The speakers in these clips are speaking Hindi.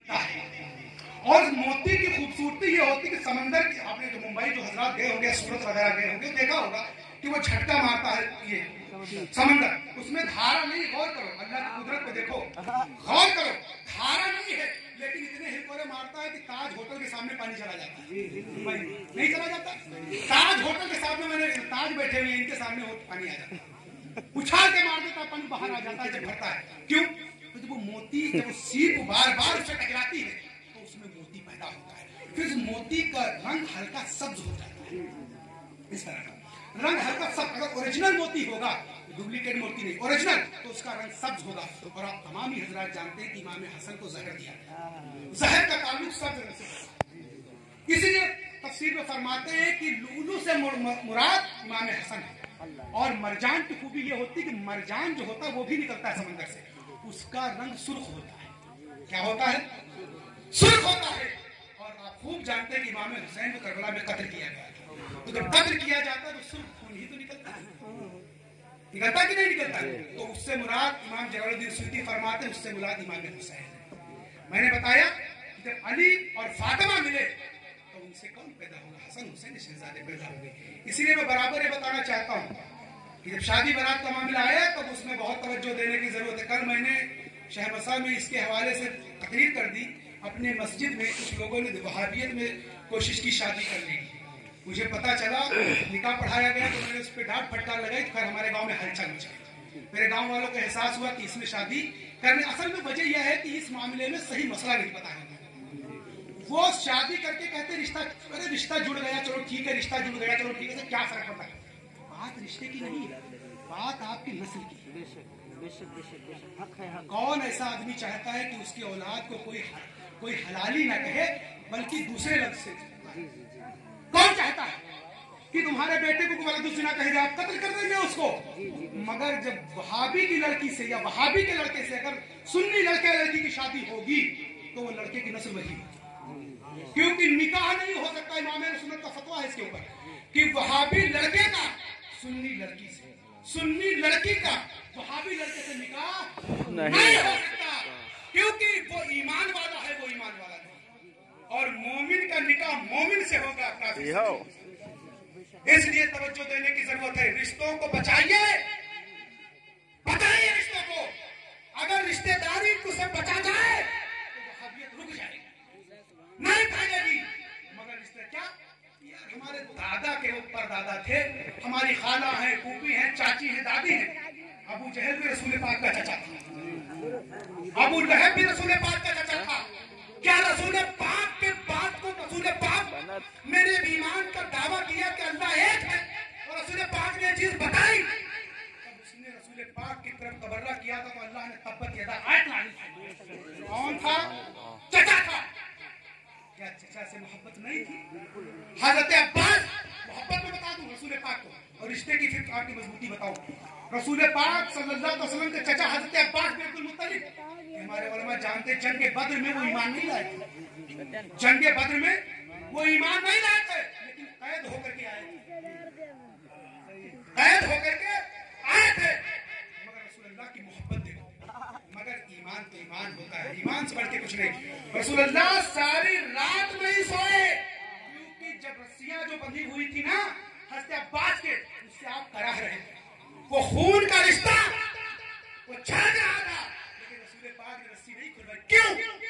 और मोती की खूबसूरती ये होती कि समंदर की, आपने जो मुंबई जो हजरात गए होंगे, सूरत वगैरह गए होंगे, देखा होगा कि वो झटका मारता है ये समंदर, उसमें धारा नहीं। गौर करो, अल्लाह की कुदरत को देखो, गौर करो, धारा नहीं है, लेकिन इतने हिलकोरे मारता है कि ताज होटल के सामने पानी चला जाता है। मुंबई नहीं चला जाता, ताज होटल के सामने, मैंने ताज बैठे हुए इनके सामने पानी आ जाता है, उछाल के मार देता, पानी बाहर आ जाता है जब भरता है। क्यों? तो जब वो मोती, जब वो सीप बार बार उससे टकराती है तो उसमें मोती पैदा होता है। फिर उस मोती का रंग हल्का सब्ज हो जाता है, इस तरह का रंग हल्का सब्ज। अगर ओरिजिनल मोती होगा, डुप्लीकेट मोती नहीं, ओरिजिनल, तो उसका रंग सब्ज होगा। और आप तमाम ही हजरात जानते हैं कि इमाम हसन को जहर दिया, जहर का ताल्लुक सब्ज रंग से। इसीलिए तफसीर में फरमाते हैं कि लूलू से मुराद इमाम हसन है। और मरजान की खूबी ये होती है कि मरजान जो होता है वो भी निकलता है समंदर से, उसका रंग सुर्ख होता है। क्या होता है? सुर्ख होता है। और आप खूब जानते हैं कि इमाम हुसैन को करबला में कत्ल किया गया, तो जब कत्ल किया जाता है तो सुर्ख खून ही तो निकलता है, निकलता कि नहीं निकलता? तो उससे मुराद इमाम जलालुद्दीन सुयूती फरमाते हैं, उससे मुराद इमाम हुसैन है। मैंने बताया कि जब अली और फातिमा मिले तो उनसे कौन पैदा होगा? हसन हुसैन शहजादे पैदा हो गए। इसीलिए मैं बराबर ये बताना चाहता हूँ कि जब शादी बारात का मामला आया तब उसमें बहुत तवज्जो देने की जरूरत है। कल मैंने शहरमसा में इसके हवाले से तकरीर कर दी। अपने मस्जिद में कुछ लोगों ने वहाबियत में कोशिश की शादी करने की, मुझे पता चला, निकाह पढ़ाया गया तो मैंने उस पर डांट फटकार लगाई, तो फिर हमारे गांव में हलचल मच गई। मेरे गांव वालों को एहसास हुआ कि इसमें शादी करने, असल में वजह यह है कि इस मामले में सही मसला नहीं पता है। वो शादी करके कहते रिश्ता, अरे रिश्ता जुड़ गया, चलो ठीक है, रिश्ता जुड़ गया, चलो ठीक है, तो क्या फर्क पड़ता है? बात रिश्ते की नहीं है, बात आपकी नस्ल की। कौन ऐसा आदमी चाहता है कि उसकी औलाद को कोई हलाली ना कहे बल्कि दूसरे लफ्ज से? कौन चाहता है कि तुम्हारे बेटे को वलदुज़्ज़िना कहे, आप कत्ल कर देंगे उसको? मगर जब वहाबी की लड़की से या वहाबी के लड़के से अगर सुन्नी लड़के लड़की की शादी होगी तो वो लड़के की नस्ल वही होगी, क्योंकि निकाह नहीं हो सकता। इमाम सुन्नत का फतवा है इसके ऊपर कि वहाबी लड़के का सुन्नी लड़की से, सुन्नी लड़की का वहाबी लड़के से निकाह नहीं हो सकता, क्योंकि वो ईमान वाला है, वो ईमान वाला नहीं। और मोमिन का निकाह मोमिन से होगा, काफिर से नहीं। इसलिए तवज्जो देने की जरूरत है। रिश्तों को बचाइए, बचाइए रिश्तों को। अगर रिश्तेदारी को से बचा जाए तो वहाबियत रुक जाएगी, नहीं फैलेगी। मगर रिश्ते क्या, हमारे दादा के ऊपर दादा थे, हमारी खाला है, फूफी है, चाची है, दादी है। अबू जहल भी रसूल पाक का चाचा था, अबू लहब भी रसूल पाक का चाचा था। क्या रसूल पाक के बात को रसूल पाक मेरे ईमान का दावा किया कि अल्लाह एक है और रसूल पाक ने चीज बताई, तब उसने रसूल पाक की तरफ तबर्रा किया था तो अल्लाह ने तब्बत यदा आयत नाज़िल। कौन था? चाचा था। क्या चाचा से मोहब्बत नहीं थी? हजरत अब्बास, मोहब्बत में बता दूं रसूल पाक को, और रिश्ते की फिर आपकी मजबूती बताऊं। रसूल पाक सल्लल्लाहु अलैहि वसल्लम के चाचा हजरत अब्बास बिन अब्दुल मुत्तलिब, हमारे उलमा जानते जंग के बद्र में वो ईमान नहीं लाए थे, जंग के बद्र में वो ईमान नहीं लाए थे, लेकिन कैद होकर के आए थे, कैद होकर के आए थे। मगर रसूलुल्लाह की मोहब्बत देखो, मगर ईमान तो ईमान होता है, ईमान से बढ़ के कुछ नहीं। रसूलुल्लाह सारी रात नहीं सोए, क्योंकि जब रस्सियां जो बंधी हुई थी ना हजरत अब्बास के, उससे आप कराह रहे थे, वो खून का रिश्ता वो छा रहा था, लेकिन रसूल पाक ने रस्सी नहीं खुलवाई। क्यों? क्योंकि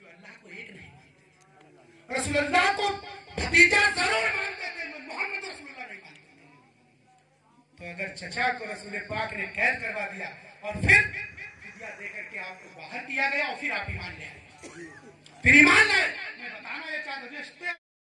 अल्लाह को एक नहीं मानते, रसूलुल्लाह को भतीजा जरूर मानते थे, मोहम्मद रसूलुल्लाह नहीं मानते। तो अगर चचा को रसूल पाक ने कैद करवा दिया और फिर फिदिया देकर के आपको बाहर किया गया और फिर आप ईमान ले आए, फिर ईमान लाए,